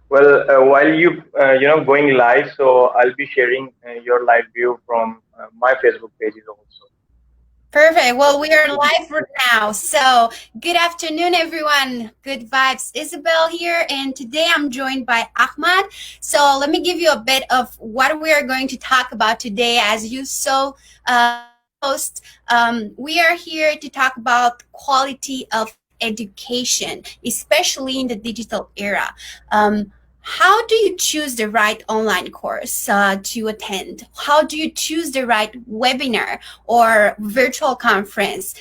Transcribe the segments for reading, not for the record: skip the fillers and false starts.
While going live, so I'll be sharing your live view from my Facebook pages also. Perfect. Well, we are So we, live right now. So, good afternoon, everyone. Good vibes. Isabelle here, and today I'm joined by Ahmad. So, let me give you a bit of what we are going to talk about today. As you saw in the post, we are here to talk about quality of education, especially in the digital era. How do you choose the right online course to attend? How do you choose the right webinar or virtual conference?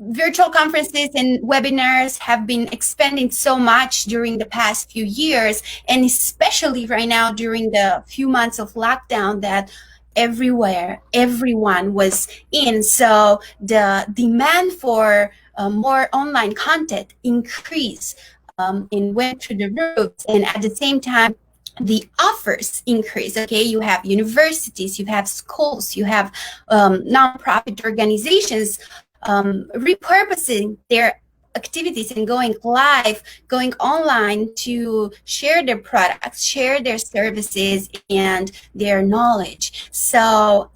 Virtual conferences and webinars have been expanding so much during the past few years, and especially right now during the few months of lockdown that everywhere everyone was in. So the demand for more online content increased and went through the roof, and at the same time the offers increase. Okay, you have universities, you have schools, you have nonprofit organizations repurposing their activities and going live, going online to share their products, share their services and their knowledge. So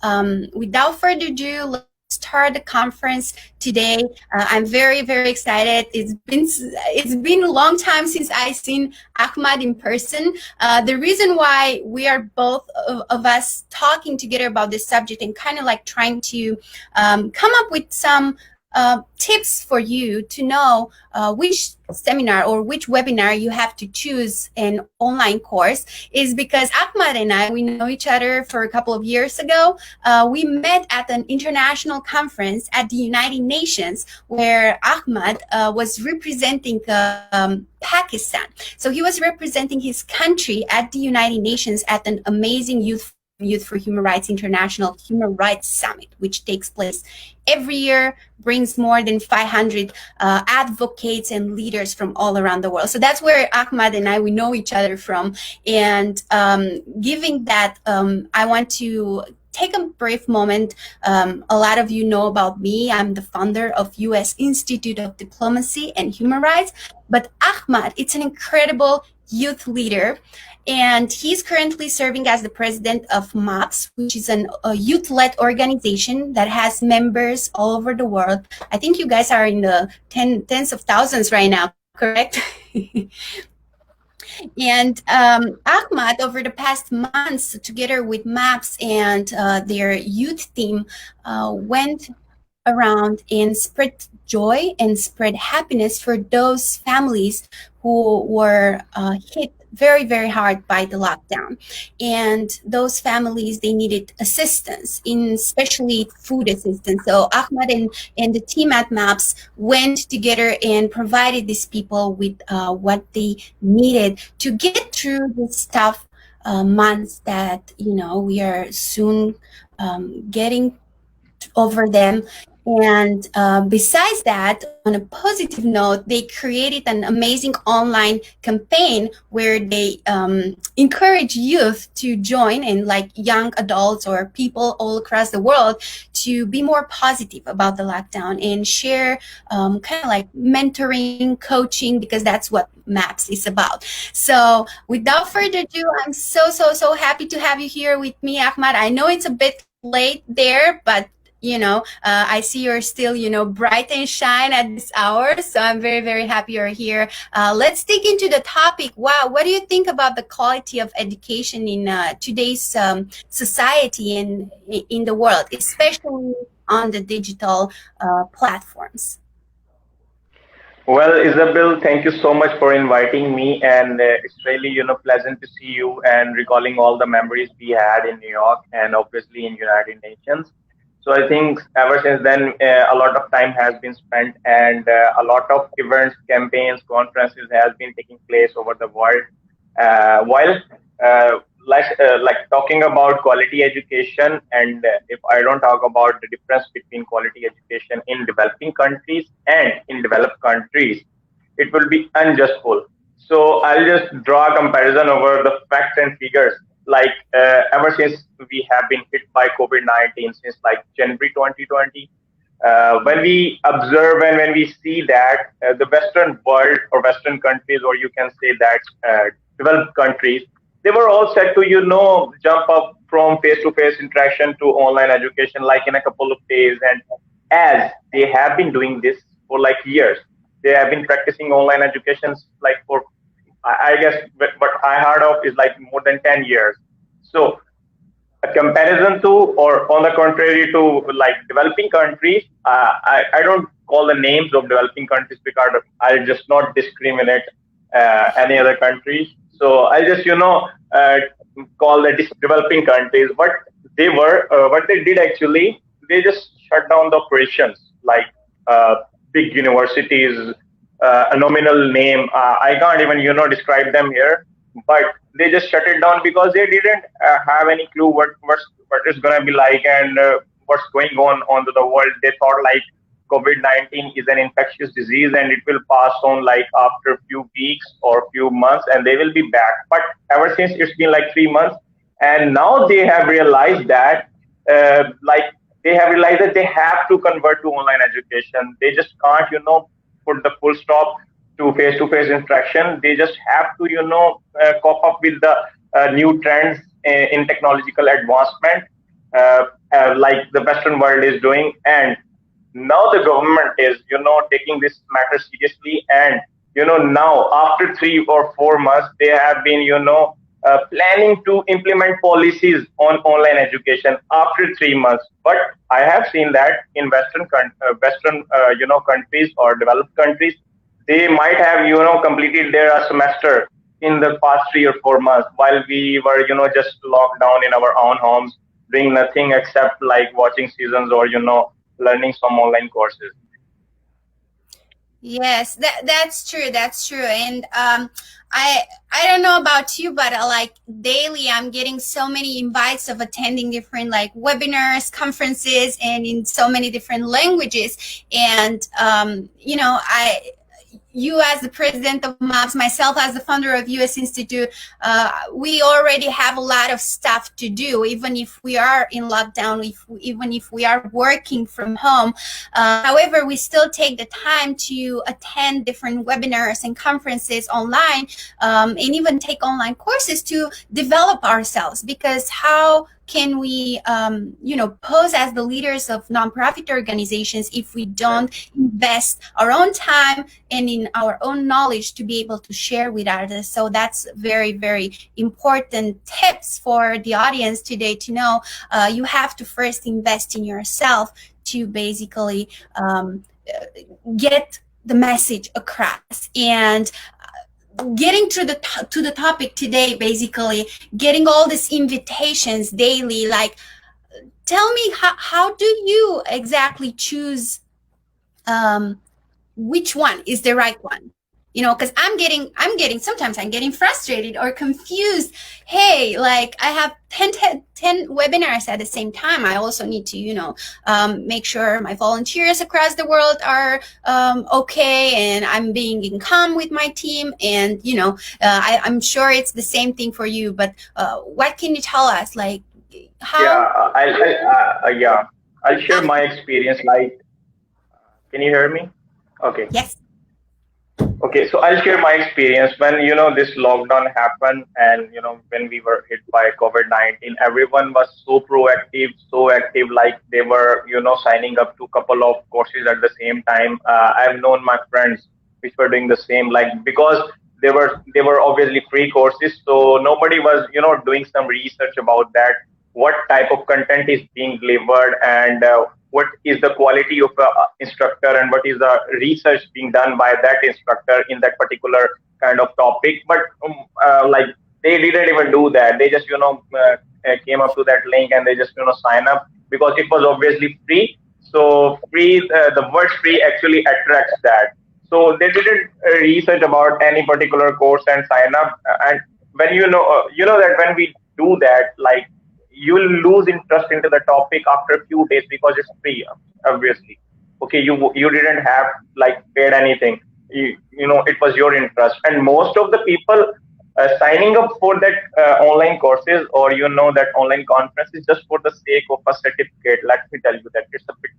without further ado, let's start the conference today. I'm very, very excited. It's been a long time since I seen Ahmad in person. The reason why we are both of us talking together about this subject and kind of like trying to come up with some tips for you to know which seminar or which webinar you have to choose an online course is because Ahmad and I, we know each other for a couple of years ago. We met at an international conference at the United Nations where Ahmad was representing Pakistan. So he was representing his country at the United Nations at an amazing Youth for Human Rights International Human Rights Summit, which takes place every year, brings more than 500 advocates and leaders from all around the world. So that's where Ahmad and I, we know each other from. And giving that, I want to take a brief moment. A lot of you know about me. I'm the founder of U.S. Institute of Diplomacy and Human Rights. But Ahmad, it's an incredible youth leader. And he's currently serving as the president of MAPS, which is a youth-led organization that has members all over the world. I think you guys are in the tens of thousands right now, correct? And Ahmad, over the past months, together with MAPS and their youth team, went around and spread joy and spread happiness for those families who were hit very, very hard by the lockdown. And those families, they needed assistance, in especially food assistance. So Ahmad and the team at MAPS went together and provided these people with what they needed to get through this tough months that, we are soon getting over them. And besides that, on a positive note, they created an amazing online campaign where they encourage youth to join, and like young adults or people all across the world, to be more positive about the lockdown and share kind of like mentoring, coaching, because that's what MAPS is about. So without further ado, I'm so happy to have you here with me, Ahmad. I know it's a bit late there, but I see you're still, bright and shine at this hour. So I'm very, very happy you're here. Let's dig into the topic. Wow. What do you think about the quality of education in today's society and in the world, especially on the digital platforms? well, Isabel, thank you so much for inviting me, and it's really pleasant to see you and recalling all the memories we had in New York and obviously in United Nations. So I think ever since then, a lot of time has been spent, and a lot of events, campaigns, conferences has been taking place over the world. While like talking about quality education, and if I don't talk about the difference between quality education in developing countries and in developed countries, it will be unjustful. So I'll just draw a comparison over the facts and figures. Like ever since we have been hit by COVID-19 since like January 2020, when we observe and when we see that the Western world or Western countries, or you can say that developed countries, they were all set to, jump up from face-to-face interaction to online education, like in a couple of days. And as they have been doing this for like years, they have been practicing online educations like for, I guess, what I heard of is like more than 10 years. So a comparison to, or on the contrary to, like developing countries, I don't call the names of developing countries because I'll just not discriminate any other countries. So I'll just, call the developing countries. What they did actually, they just shut down the operations, like uh, big universities, a nominal name. I can't even, describe them here, but they just shut it down because they didn't have any clue what it's gonna be like, and what's going on onto the world. They thought like COVID-19 is an infectious disease and it will pass on like after a few weeks or few months and they will be back. But ever since it's been like 3 months, and now they have realized that like they have realized that they have to convert to online education. They just can't, put the full stop to face interaction. They just have to, cope up with the new trends in technological advancement, like the Western world is doing. And now the government is, taking this matter seriously. And, now after 3 or 4 months, they have been, planning to implement policies on online education after 3 months. But I have seen that in Western, countries or developed countries, they might have, completed their semester in the past 3 or 4 months, while we were, just locked down in our own homes, doing nothing except like watching seasons or, learning some online courses. Yes, that's true. That's true. And I don't know about you, but like daily, I'm getting so many invites of attending different like webinars, conferences, and in so many different languages. And you as the president of MAPS, myself as the founder of US Institute, we already have a lot of stuff to do, even if we are in lockdown, even if we are working from home. However, we still take the time to attend different webinars and conferences online, and even take online courses to develop ourselves, because how can we pose as the leaders of nonprofit organizations if we don't invest our own time and in our own knowledge to be able to share with others? So that's very, very important tips for the audience today to know. You have to first invest in yourself to basically get the message across. And getting to the topic today, basically getting all these invitations daily, like tell me how do you exactly choose which one is the right one? Because I'm getting sometimes I'm getting frustrated or confused. Hey, like I have 10 webinars at the same time. I also need to make sure my volunteers across the world are okay, and I'm being in calm with my team. And I'm sure it's the same thing for you, but what can you tell us, like Yeah, how? yeah, I'll share How? my experience. Like, can you hear me? Okay. Yes. Okay, so I'll share my experience when this lockdown happened, and when we were hit by COVID-19. Everyone was so proactive, so active, like they were signing up to a couple of courses at the same time. I've known my friends which were doing the same, like because they were obviously free courses, so nobody was doing some research about that, what type of content is being delivered, and what is the quality of the instructor, and what is the research being done by that instructor in that particular kind of topic. But like they didn't even do that. They just came up to that link and they just sign up because it was obviously free. So free, the word free actually attracts that. So they didn't research about any particular course and sign up. And when that when we do that, like you will lose interest into the topic after a few days because it's free, obviously. Okay, you didn't have like paid anything. It was your interest, and most of the people signing up for that online courses, or that online conference is just for the sake of a certificate. Let me tell you that it's a bit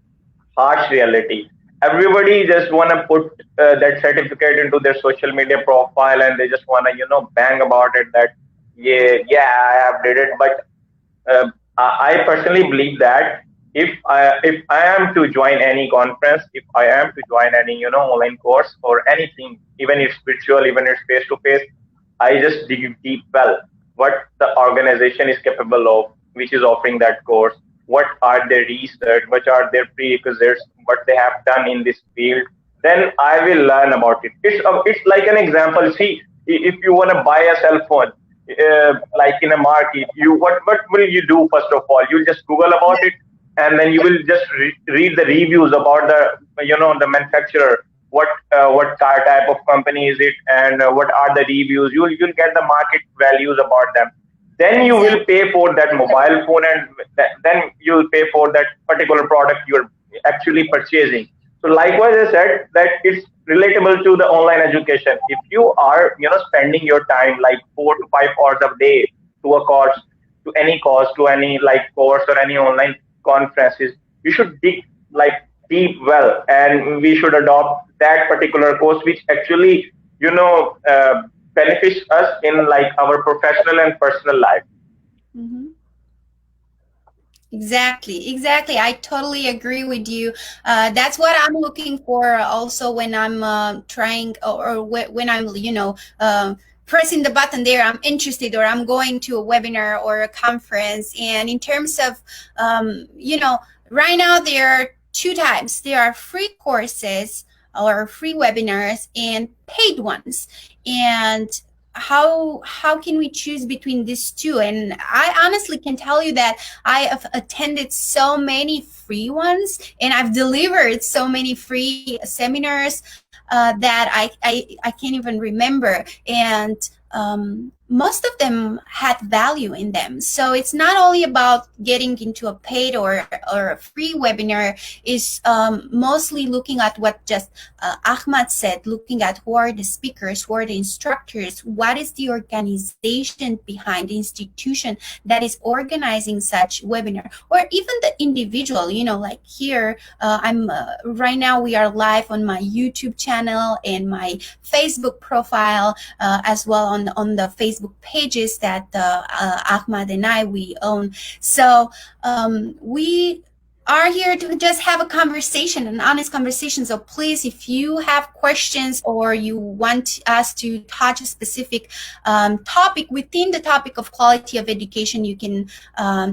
harsh reality. Everybody just want to put that certificate into their social media profile, and they just want to bang about it that yeah, I have did it. But I personally believe that if I am to join any conference, if I am to join any online course or anything, even if spiritual, even if face to face, I just dig deep well what the organization is capable of, which is offering that course. What are their research? What are their prerequisites? What they have done in this field? Then I will learn about it. It's like an example. See, if you want to buy a cell phone, like in a market, you what will you do first of all? You'll just Google about it, and then you will just read the reviews about the manufacturer. What car type of company is it, and what are the reviews? You'll get the market values about them. Then you will Exactly. pay for that mobile phone, and then you'll pay for that particular product you're actually purchasing. So likewise, I said that it's relatable to the online education. If you are, spending your time like 4 to 5 hours a day to a course, to any like course or any online conferences, you should dig like deep well, and we should adopt that particular course, which actually, benefits us in like our professional and personal life. Mhm. Exactly, exactly. I totally agree with you. That's what I'm looking for also when I'm trying or when I'm, pressing the button there. I'm interested or I'm going to a webinar or a conference. And in terms of, right now there are two types. There are free courses or free webinars and paid ones. And how can we choose between these two? And I honestly can tell you that I have attended so many free ones and I've delivered so many free seminars that I can't even remember. And most of them had value in them. So it's not only about getting into a paid or a free webinar, is mostly looking at what just Ahmad said, looking at who are the speakers, who are the instructors, what is the organization behind the institution that is organizing such webinar, or even the individual, like here, I'm right now we are live on my YouTube channel and my Facebook profile, as well on the Facebook pages that Ahmad and we own. So we are here to just have a conversation, an honest conversation. So please, if you have questions or you want us to touch a specific topic within the topic of quality of education, you can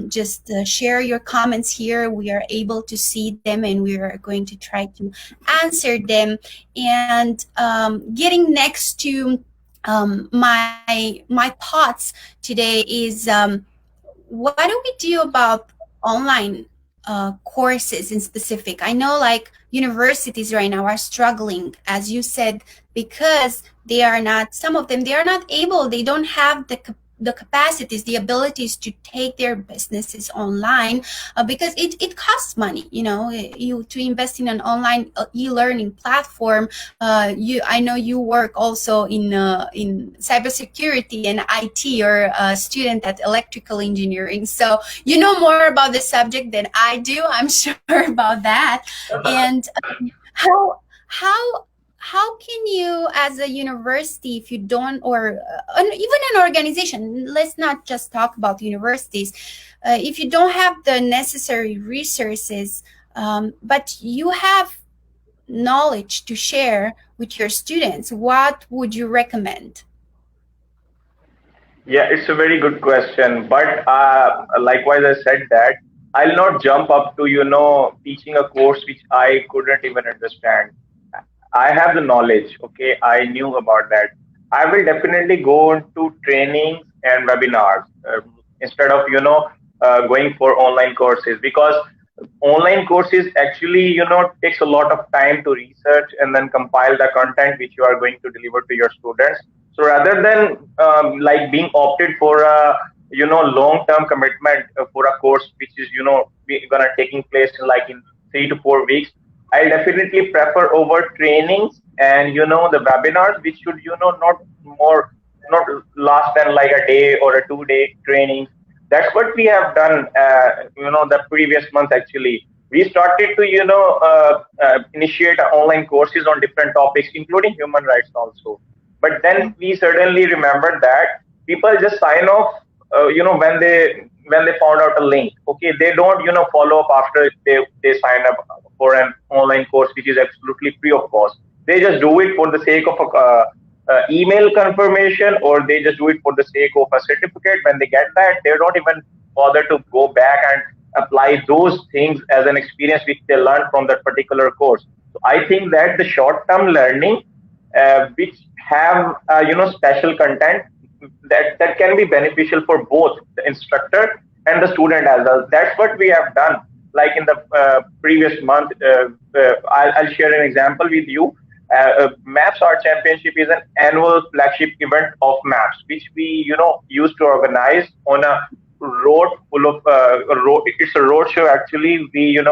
just share your comments here. We are able to see them and we are going to try to answer them. And getting next to my thoughts today is what do we do about online courses in specific? I know like universities right now are struggling, as you said, because they are not, some of them, they are not able, they don't have the capacities, the abilities to take their businesses online because it costs money. You to invest in an online e-learning platform. I know you work also in cybersecurity and IT, or a student at electrical engineering, so you know more about the subject than I do. I'm sure about that. And how how how can you, as a university, if you don't, or even an organization, let's not just talk about universities, if you don't have the necessary resources, but you have knowledge to share with your students, what would you recommend? Yeah, it's a very good question. But likewise, I said that I'll not jump up to, teaching a course which I couldn't even understand. I have the knowledge. Okay, I knew about that. I will definitely go into trainings and webinars instead of going for online courses, because online courses actually takes a lot of time to research and then compile the content which you are going to deliver to your students. So rather than like being opted for a long term commitment for a course which is gonna taking place in like in 3 to 4 weeks, I definitely prefer over trainings and the webinars, which should not more not last than like a day or a 2 day trainings. That's what we have done the previous month actually. we started to initiate online courses on different topics, including human rights also. But then we suddenly remembered that people just sign off, when they found out a link. Okay, they don't follow up after they sign up for an online course which is absolutely free of cost. They just do it for the sake of a email confirmation, or they just do it for the sake of a certificate. When they get that, they don't even bother to go back and apply those things as an experience which they learned from that particular course. So I think that the short term learning, which have special content, that can be beneficial for both the instructor and the student as well. That's what we have done. Like in the previous month, I'll share an example with you. Maps Art Championship is an annual flagship event of Maps, which we used to organize on a road full of it's a road show actually. We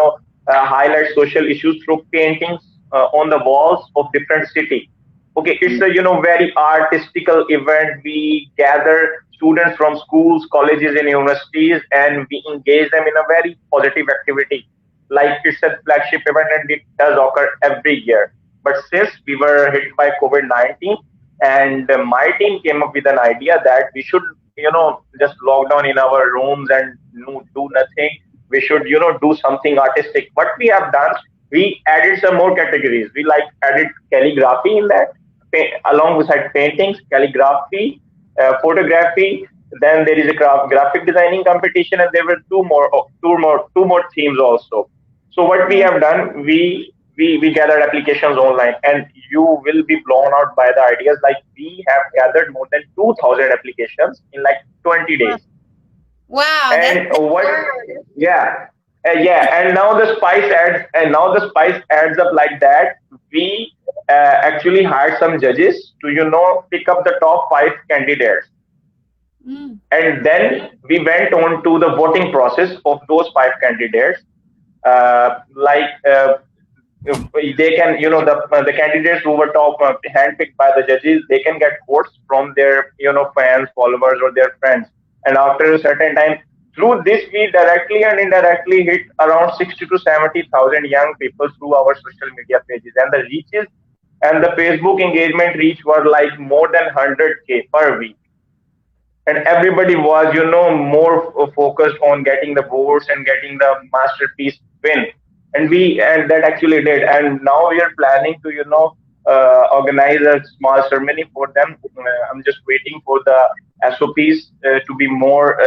highlight social issues through paintings on the walls of different city. Okay, it's a very artistical event. We gather students from schools, colleges, and universities, and we engage them in a very positive activity. Like, it's a flagship event, and it does occur every year. But since we were hit by COVID-19, and my team came up with an idea that we should just log down in our rooms and do nothing. We should do something artistic. What we have done, we added some more categories. We like added calligraphy in that, along with paintings, calligraphy, photography. Then there is a graphic designing competition, and there were two more themes also. So what we have done, we gathered applications online, and you will be blown out by the ideas. Like, we have gathered more than 2,000 applications in like 20 days. Wow, And what? Yeah, and now the spice adds up like that. We actually hired some judges to pick up the top five candidates, and then we went on to the voting process of those five candidates. Like, they can, the candidates who were top handpicked by the judges, they can get votes from their fans, followers, or their friends. And after a certain time, through this, we directly and indirectly hit around 60 to 70,000 young people through our social media pages, and the reaches and the Facebook engagement reach were like more than 100K per week. And everybody was more focused on getting the votes and getting the masterpiece win. And that actually did. And now we are planning to organize a small ceremony for them. I'm just waiting for the SOPs to be more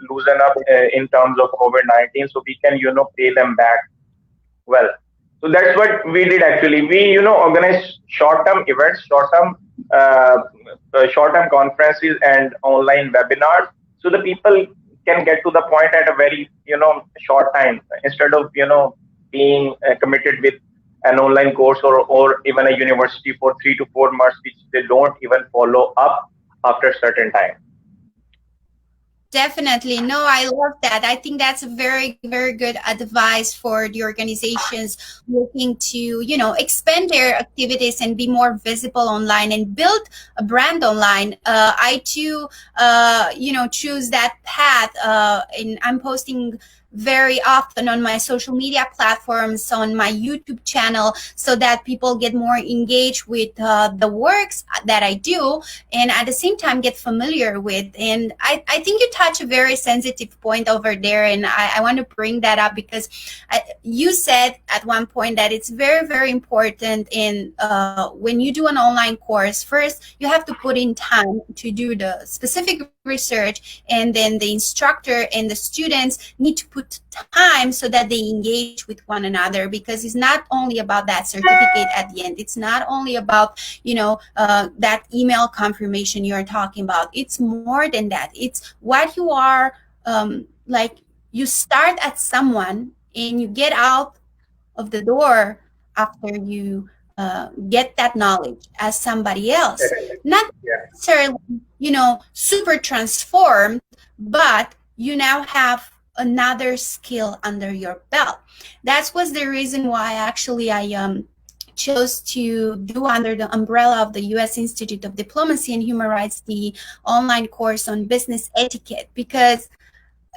loosen up in terms of COVID-19, so we can pay them back well. So that's what we did actually. We organized short-term events, short-term conferences, and online webinars, so the people can get to the point at a very short time, instead of being committed with an online course, or even a university for 3 to 4 months, which they don't even follow up after a certain time. Definitely. No, I love that. I think that's a very, very good advice for the organizations looking to, expand their activities and be more visible online and build a brand online. I too, choose that path. And I'm posting very often on my social media platforms, on my YouTube channel, so that people get more engaged with the works that I do, and at the same time get familiar with. And I think you touch a very sensitive point over there, and I want to bring that up because you said at one point that it's very, very important in when you do an online course, first you have to put in time to do the specific research, and then the instructor and the students need to put time so that they engage with one another, because it's not only about that certificate at the end. It's not only about that email confirmation you're talking about. It's more than that. It's what you are like. You start at someone and you get out of the door after you get that knowledge as somebody else, not necessarily super transformed, but you now have another skill under your belt. That was the reason why actually I chose to do, under the umbrella of the U.S. Institute of Diplomacy and Human Rights, the online course on business etiquette, because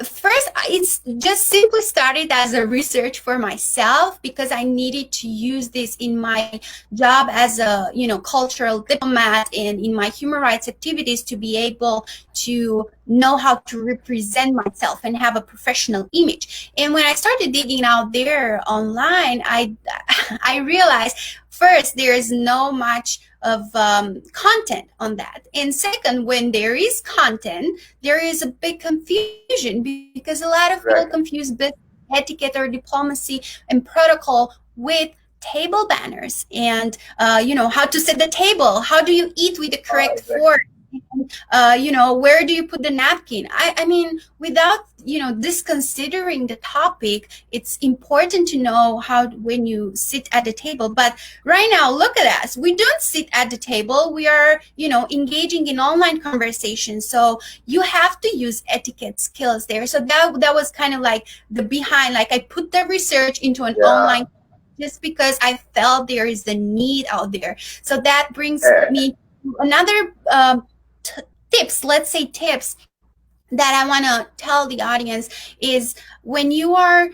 First, it's just simply started as a research for myself because I needed to use this in my job as a, cultural diplomat and in my human rights activities to be able to know how to represent myself and have a professional image. And when I started digging out there online, I realized first there is no much of content on that, and second, when there is content, there is a big confusion because a lot of people confuse Right. business etiquette or diplomacy and protocol with table banners and how to set the table, how do you eat with the correct fork, Exactly. where do you put the napkin. I mean, without disconsidering the topic, it's important to know how when you sit at the table. But right now, look at us, we don't sit at the table, we are engaging in online conversations, so you have to use etiquette skills there. So that was kind of like the behind, like I put the research into an Yeah. online just because I felt there is a need out there. So that brings Uh, me to another t- tips, let's say tips that I want to tell the audience is when you are,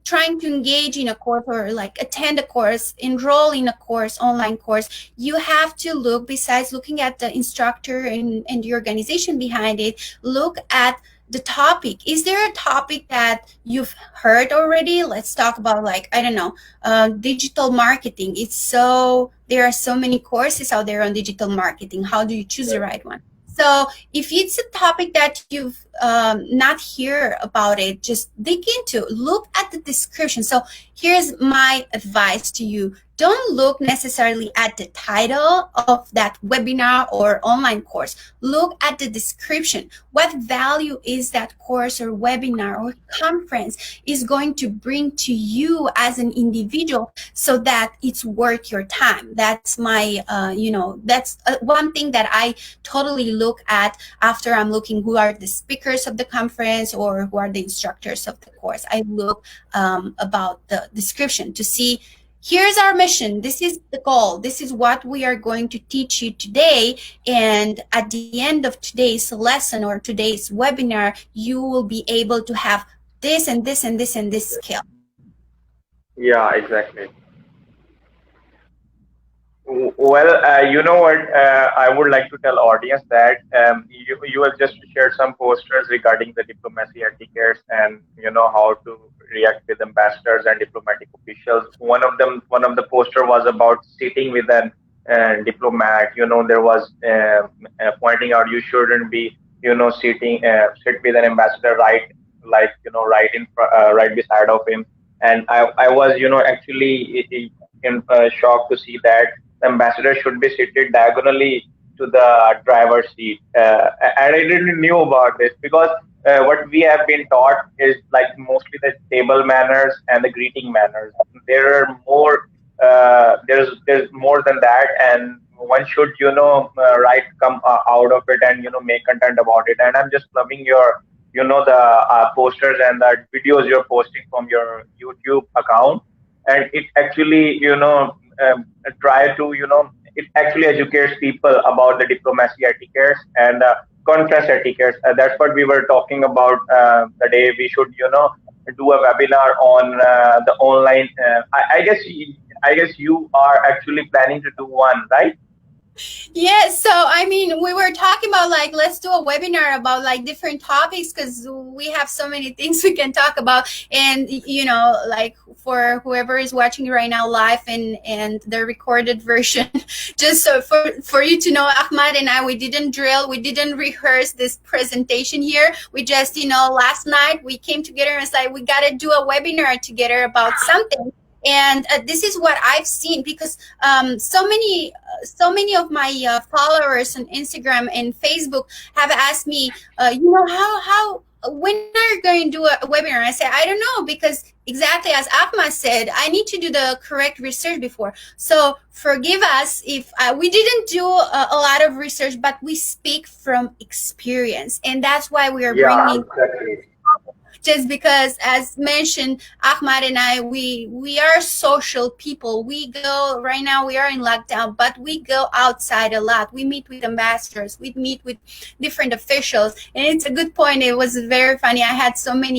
trying to engage in a course or like attend a course, enroll in a course, online course, you have to look, besides looking at the instructor and the organization behind it, look at the topic. Is there a topic that you've heard already? Let's talk about, like, I don't know, digital marketing. There are so many courses out there on digital marketing. How do you choose the right. right one? So if it's a topic that you've not hear about it, just dig into, look at the description. So here's my advice to you. Don't look necessarily at the title of that webinar or online course. Look at the description. What value is that course or webinar or conference is going to bring to you as an individual so that it's worth your time? That's that's one thing that I totally look at after I'm looking who are the speakers of the conference or who are the instructors of the course. I look about the description to see, here's our mission, this is the goal, this is what we are going to teach you today, and at the end of today's lesson or today's webinar, you will be able to have this and this and this and this skill. Yeah, exactly. Well, you know what? I would like to tell audience that you have just shared some posters regarding the diplomacy etiquettes and how to react with ambassadors and diplomatic officials. One of the poster was about sitting with an diplomat. There was pointing out you shouldn't be sit with an ambassador right right beside of him. And I was actually shocked to see that the ambassador should be seated diagonally to the driver's seat. And I didn't knew about this because what we have been taught is like mostly the table manners and the greeting manners. There are more. There's more than that, and one should right come out of it and make content about it. And I'm just loving your the posters and the videos you're posting from your YouTube account, and it actually try to it actually educates people about the diplomacy etiquettes and conference etiquettes. That's what we were talking about the day we should do a webinar on the online. I guess you are actually planning to do one, right? Yes, so I mean, we were talking about like let's do a webinar about like different topics because we have so many things we can talk about, and like for whoever is watching right now live and the recorded version, just so for you to know, Ahmad and I, we didn't drill, we didn't rehearse this presentation here. We just last night we came together and said we gotta do a webinar together about something. And this is what I've seen because so many of my followers on Instagram and Facebook have asked me, how when are you going to do a webinar? I said, I don't know, because exactly as Ahmad said, I need to do the correct research before. So forgive us if we didn't do a lot of research, but we speak from experience, and that's why we are Yeah, bringing exactly. just because, as mentioned, Ahmad and I, we are social people. We go right now. We are in lockdown, but we go outside a lot. We meet with ambassadors. We meet with different officials, and it's a good point. It was very funny. I had so much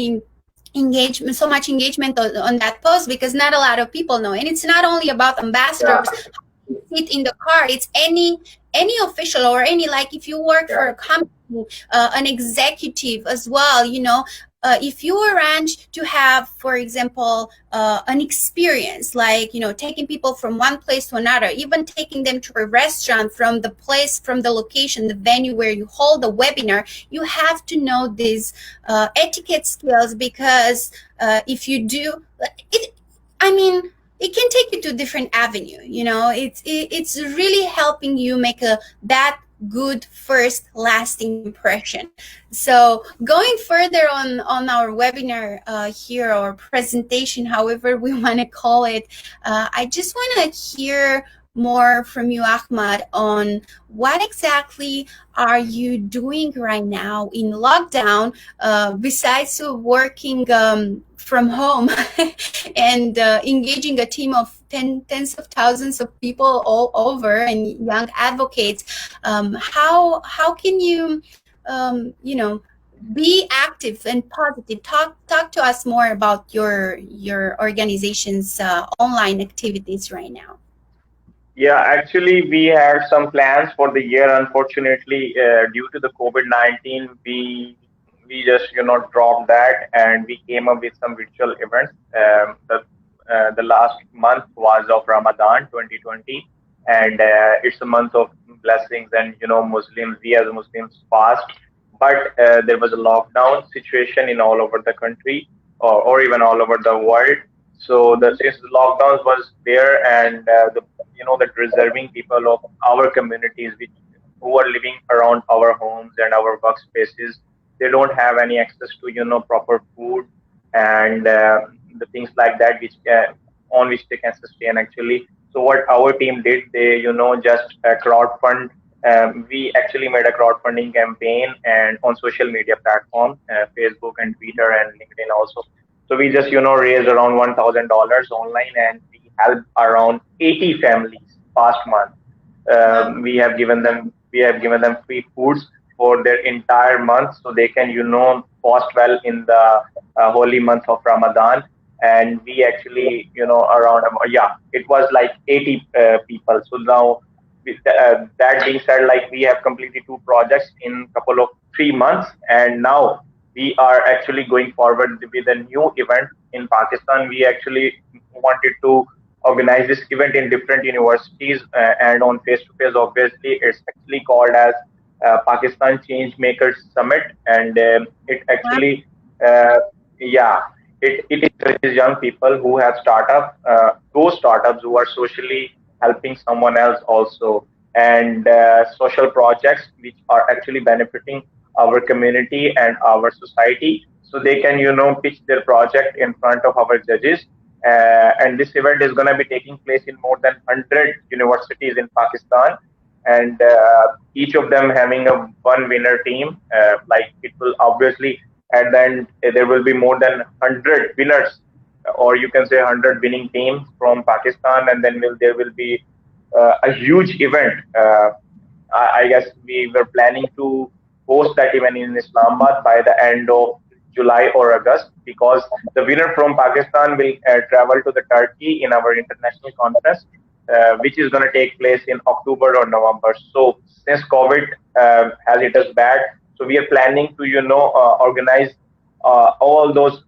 engagement on that post because not a lot of people know, and it's not only about Yeah, ambassadors sit in the car. It's any official, or any, like if you work for yeah, a company, an executive as well, if you arrange to have, for example, an experience, like taking people from one place to another, even taking them to a restaurant from the place, from the location, the venue where you hold the webinar, you have to know these etiquette skills, because if you do it, I mean, it can take you to a different avenue. It's really helping you make a that good first lasting impression. So going further on our webinar here, or presentation, however we want to call it, I just want to hear more from you, Ahmad, on what exactly are you doing right now in lockdown, besides working from home and engaging a team of tens of thousands of people all over, and young advocates. How can you be active and positive? Talk to us more about your organization's online activities right now. yeah. Actually, we had some plans for the year. Unfortunately, due to the COVID-19, we just dropped that, and we came up with some virtual events. The last month was of Ramadan 2020, and it's a month of blessings, and Muslims, we as Muslims fast. But there was a lockdown situation in all over the country, or even all over the world. So since the lockdowns was there, and the deserving people of our communities, which who are living around our homes and our workspaces, they don't have any access to proper food, and the things like that, which on which they can sustain actually. So what our team did, they just crowdfund. We actually made a crowdfunding campaign and on social media platform, Facebook and Twitter and LinkedIn also. So we just raised around $1,000 online, and we helped around 80 families past month. Wow. We have given them free foods for their entire month, so they can fast well in the holy month of Ramadan. And we actually around, yeah, it was like 80 people. So now, with that being said, like, we have completed two projects in couple of 3 months, and now we are actually going forward with a new event in Pakistan. We actually wanted to organize this event in different universities, and on face to face. Obviously, it's actually called as Pakistan Change Makers Summit, and it Wow. actually, yeah, it encourages young people who have those startups who are socially helping someone else also, and social projects which are actually benefiting our community and our society. So they can pitch their project in front of our judges. And this event is going to be taking place in more than 100 universities in Pakistan, and each of them having a one winner team. Like, it will obviously, at the end, there will be more than 100 winners, or you can say 100 winning teams from Pakistan, and then there will be a huge event. I guess we were planning to host that event in Islamabad by the end of July or August, because the winner from Pakistan will travel to the Turkey in our international conference, which is going to take place in October or November. So since COVID has hit us bad, so we are planning to organize all those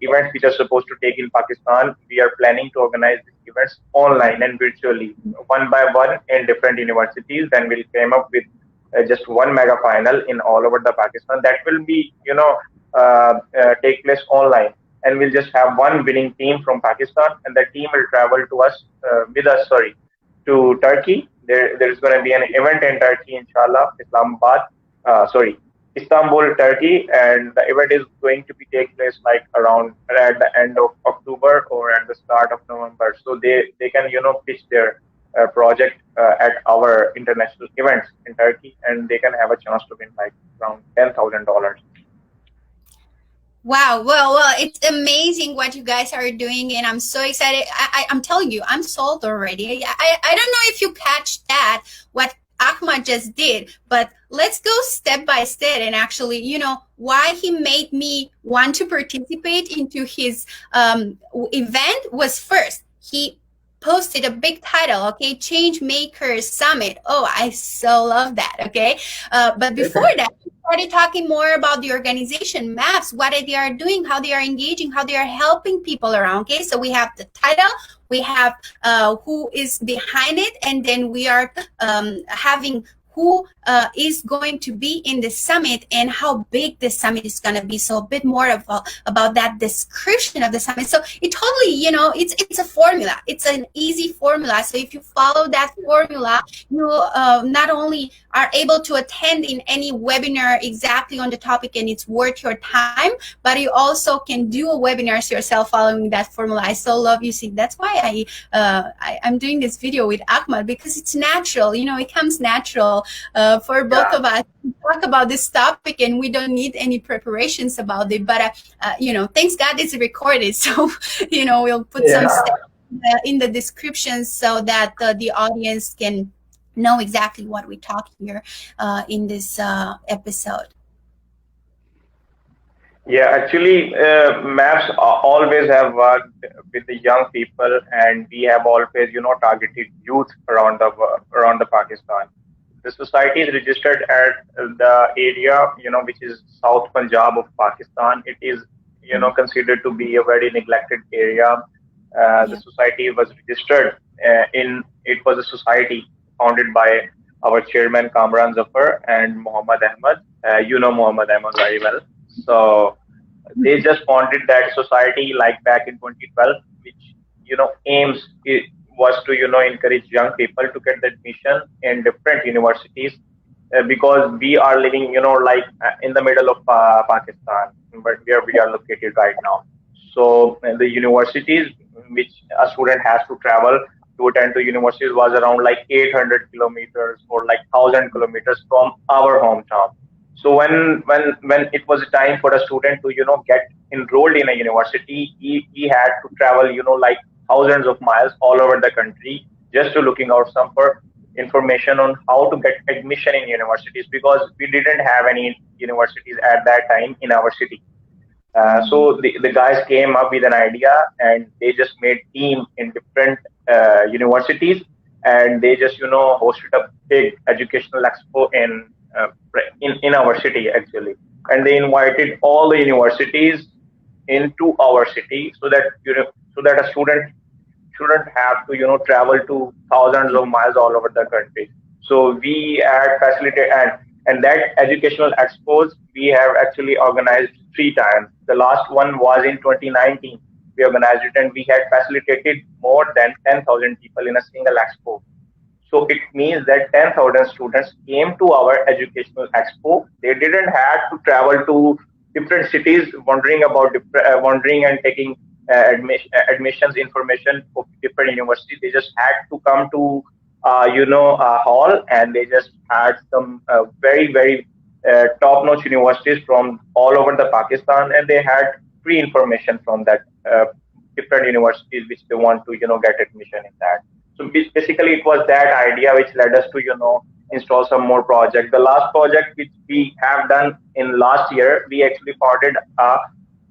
events which are supposed to take in Pakistan. We are planning to organize these events online and virtually, one by one, in different universities. Then we'll come up with just one mega final in all over the Pakistan that will be, take place online. And we'll just have one winning team from Pakistan, and the team will travel with us, sorry, to Turkey. There is going to be an event in Turkey, inshallah, sorry, Istanbul, Turkey, and the event is going to be take place like around at the end of October or at the start of November. So they can pitch their project at our international events in Turkey, and they can have a chance to win like around $10,000. Wow. Well, it's amazing what you guys are doing, and I'm so excited. I'm telling you, I'm sold already. I don't know if you catch that, what Ahmad just did, but let's go step by step and actually, why he made me want to participate into his event was first, he posted a big title, okay, Change Makers Summit. Oh, I so love that, okay. But before that, started talking more about the organization maps, what they are doing, how they are engaging, how they are helping people around. Okay, so we have the title, we have who is behind it, and then we are having who is going to be in the summit and how big the summit is going to be. So a bit more about that description of the summit. So it totally, it's a formula. It's an easy formula. So if you follow that formula, you not only are able to attend in any webinar exactly on the topic and it's worth your time, but you also can do a webinars yourself following that formula. I so love you. See, that's why I'm doing this video with Ahmad, because it's natural. It comes natural for both Yeah, of us to talk about this topic, and we don't need any preparations about it. But thanks God it's recorded, so we'll put some yeah. steps in the description so that the audience can know exactly what we talk here in this episode. Yeah, actually, maps always have worked with the young people, and we have always, targeted youth around the Pakistan. The society is registered at the area, which is South Punjab of Pakistan. It is, considered to be a very neglected area. The Yeah. society was registered it was a society founded by our chairman Kamran Zafar and Muhammad Ahmad. You know Muhammad Ahmad very well. So they just founded that society like back in 2012, which aims it was to encourage young people to get the admission in different universities, because we are living like in the middle of Pakistan, but where we are located right now. So the universities which a student has to travel to attend to universities was around like 800 kilometers or like 1,000 kilometers from our hometown. So when it was time for a student to get enrolled in a university, he had to travel like thousands of miles all over the country just to looking out some for information on how to get admission in universities, because we didn't have any universities at that time in our city. So the guys came up with an idea, and they just made team in different universities, and they just hosted a big educational expo in our city actually, and they invited all the universities into our city, so that a student shouldn't have to travel to thousands of miles all over the country. So we had facilitated, and that educational expos we have actually organized three times. The last one was in 2019. We organized it, and we had facilitated more than 10,000 people in a single expo. So it means that 10,000 students came to our educational expo. They didn't have to travel to different cities, wandering and taking admissions information of different universities. They just had to come to, a hall, and they just had some very, very top-notch universities from all over the Pakistan, and they had free information from that different universities which they want to, get admission in that. So basically, it was that idea which led us to, install some more projects. The last project which we have done in last year, we actually founded a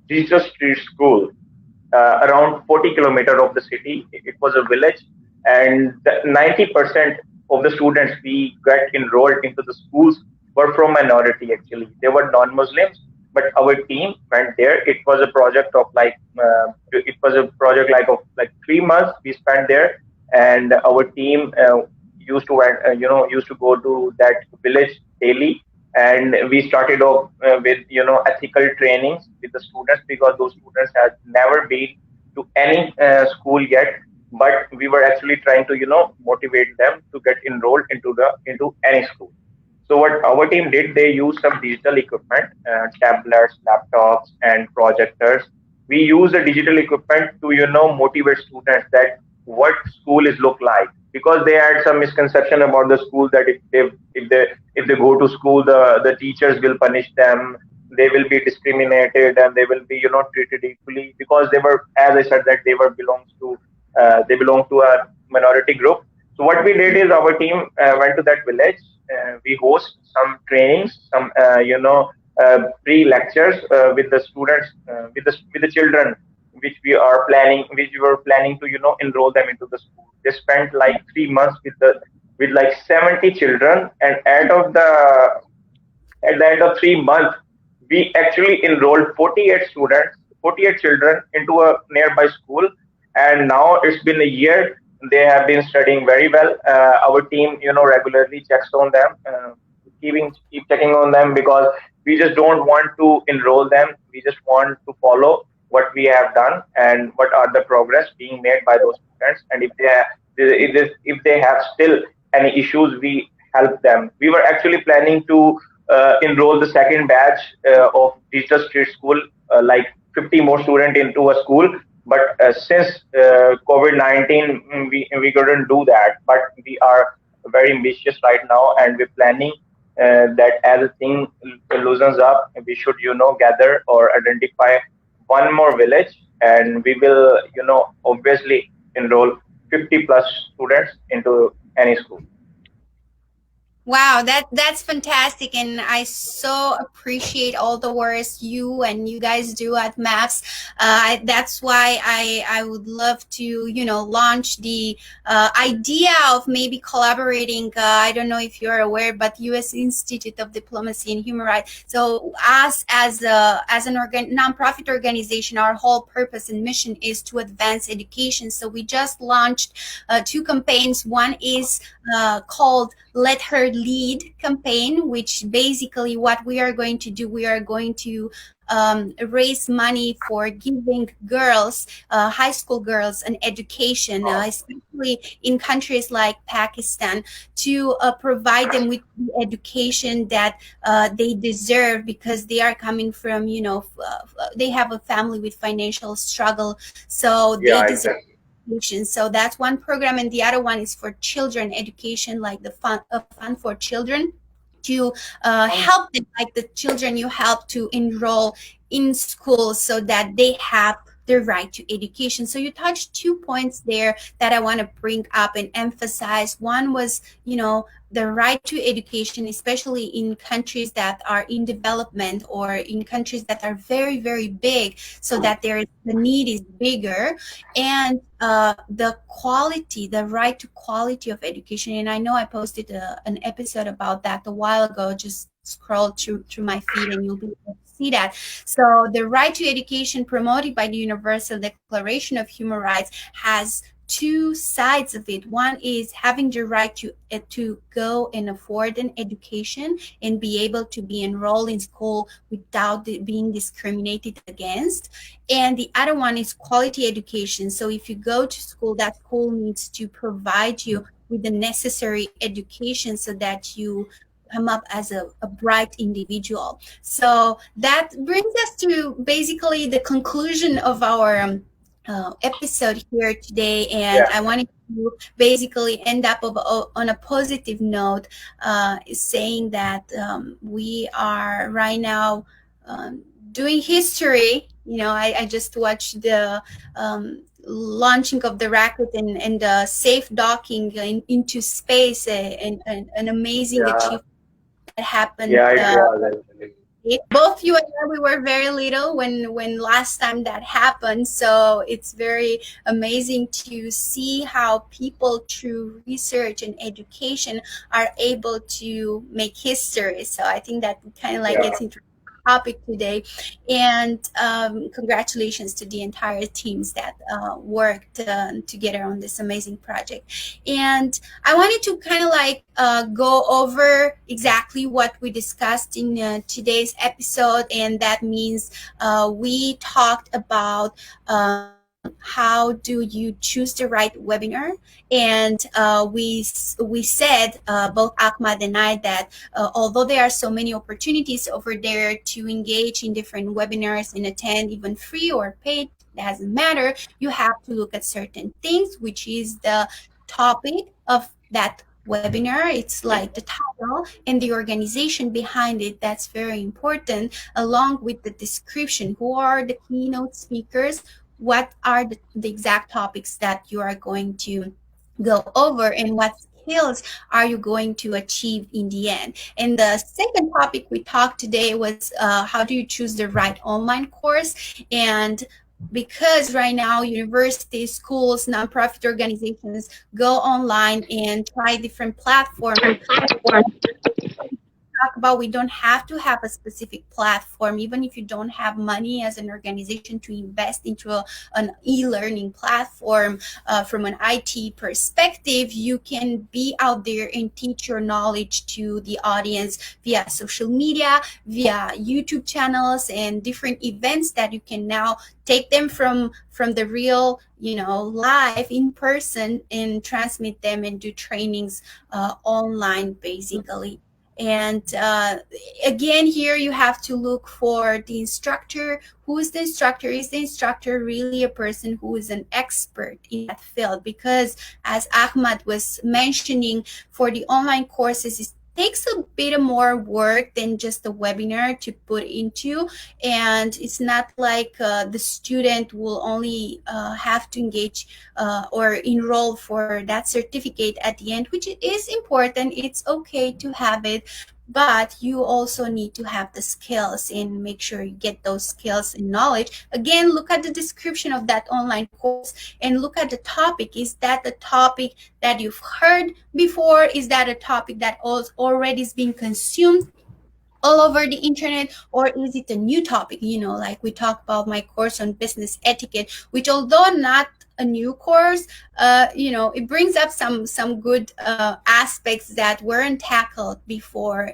digital street school around 40 kilometers of the city. It was a village, and 90% of the students we got enrolled into the schools were from minority. Actually, they were non-Muslims, but our team went there. It was a project like of like 3 months we spent there, and our team used to go to that village daily, and we started off with ethical trainings with the students, because those students had never been to any school yet, but we were actually trying to motivate them to get enrolled into any school. So what our team did, they used some digital equipment, tablets, laptops, and projectors. We use the digital equipment to motivate students that what school is look like, because they had some misconception about the school, that if they go to school, the teachers will punish them, they will be discriminated and they will be treated equally because they were, as I said, that they belong to a minority group. So what we did is our team went to that village. We host some trainings, some pre lectures with the students, with the children, which we were planning to enroll them into the school. They spent like 3 months with like 70 children, and at the end of 3 months, we actually enrolled 48 students, 48 children into a nearby school. And now it's been a year. They have been studying very well. Our team, regularly checks on them, keep checking on them because we just don't want to enroll them. We just want to follow what we have done and what are the progress being made by those students. And if they have still any issues, we help them. We were actually planning to enroll the second batch of digital street school, like 50 more students into a school. But since COVID-19, we couldn't do that. But we are very ambitious right now, and we're planning that as a thing loosens up, we should, gather or identify one more village, and we will, obviously enroll 50 plus students into any school. Wow, that's fantastic, and I so appreciate all the works you and you guys do at Maps. That's why I would love to launch the idea of maybe collaborating. I don't know if you're aware, but U.S. Institute of Diplomacy and Human Rights. So us as an nonprofit organization, our whole purpose and mission is to advance education. So we just launched two campaigns. One is called Let Her Lead campaign, which basically what we are going to do, we are going to raise money for giving girls, high school girls, an education, especially in countries like Pakistan, to provide them with the education that they deserve because they are coming from, they have a family with financial struggle, so they Yeah, deserve exactly. education. So that's one program, and the other one is for children education, like the fund for children to help them, like the children you help to enroll in school so that they have the right to education. So you touched 2 points there that I want to bring up and emphasize. One was, the right to education, especially in countries that are in development or in countries that are very, very big, so that the need is bigger, and the quality, the right to quality of education. And I know I posted an episode about that a while ago. Just scroll through my feed and you'll be able to see that. So the right to education promoted by the Universal Declaration of Human Rights has two sides of it. One is having the right to go and afford an education and be able to be enrolled in school without being discriminated against. And the other one is quality education. So if you go to school, that school needs to provide you with the necessary education so that you come up as a bright individual. So that brings us to basically the conclusion of our episode here today, and Yeah. I wanted to basically end up on a positive note, saying that we are right now doing history. I just watched the launching of the rocket and the safe docking into space, and an amazing Yeah. achievement that happened. Yeah, it was actually. Both you and I, we were very little when last time that happened, so it's very amazing to see how people through research and education are able to make history. So I think that kind of like Yeah. gets into topic today, and congratulations to the entire teams that worked together on this amazing project. And I wanted to kind of like go over exactly what we discussed in today's episode, and that means we talked about how do you choose the right webinar, and we said, both Ahmad and I, that although there are so many opportunities over there to engage in different webinars and attend, even free or paid, it doesn't matter. You have to look at certain things, which is the topic of that webinar. It's like the title and the organization behind it. That's very important, along with the description. Who are the keynote speakers? What are the exact topics that you are going to go over, and what skills are you going to achieve in the end? And the second topic we talked today was how do you choose the right online course? And because right now universities, schools, nonprofit organizations go online and try different platforms, talk about we don't have to have a specific platform. Even if you don't have money as an organization to invest into an e-learning platform, from an IT perspective, you can be out there and teach your knowledge to the audience via social media, via YouTube channels, and different events that you can now take them from the real, live in person, and transmit them and do trainings online, basically. And again, here you have to look for the instructor. Who is the instructor? Is the instructor really a person who is an expert in that field? Because as Ahmad was mentioning, for the online courses, it takes a bit more work than just a webinar to put into. And it's not like the student will only have to engage or enroll for that certificate at the end, which is important. It's okay to have it, but you also need to have the skills and make sure you get those skills and knowledge. Again, look at the description of that online course and look at the topic. Is that the topic that you've heard before? Is that a topic that already is being consumed all over the internet, or is it a new topic? Like we talked about my course on business etiquette, which, although not a new course, it brings up some good aspects that weren't tackled before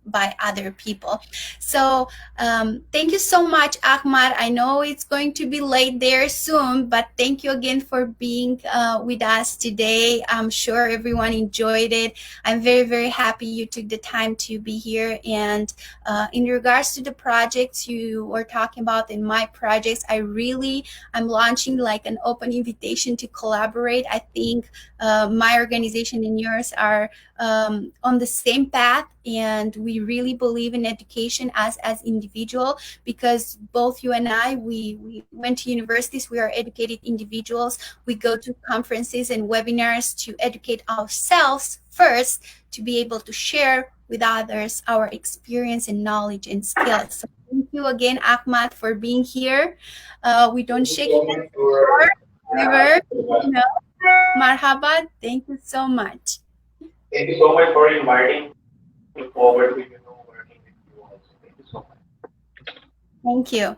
by other people. So thank you so much, Ahmad. I know it's going to be late there soon, but thank you again for being with us today. I'm sure everyone enjoyed it. I'm very, very happy you took the time to be here. And in regards to the projects you were talking about, in my projects, I'm launching like an open invitation to collaborate. I think my organization and yours are on the same path, and we really believe in education as individual, because both you and I, we went to universities. We are educated individuals. We go to conferences and webinars to educate ourselves first, to be able to share with others our experience and knowledge and skills. So thank you again, Ahmad, for being here. We don't shake hands anymore. However, you know, marhaba. Thank you so much. Thank you so much for inviting me. Looking forward to working with you also. Thank you so much. Thank you.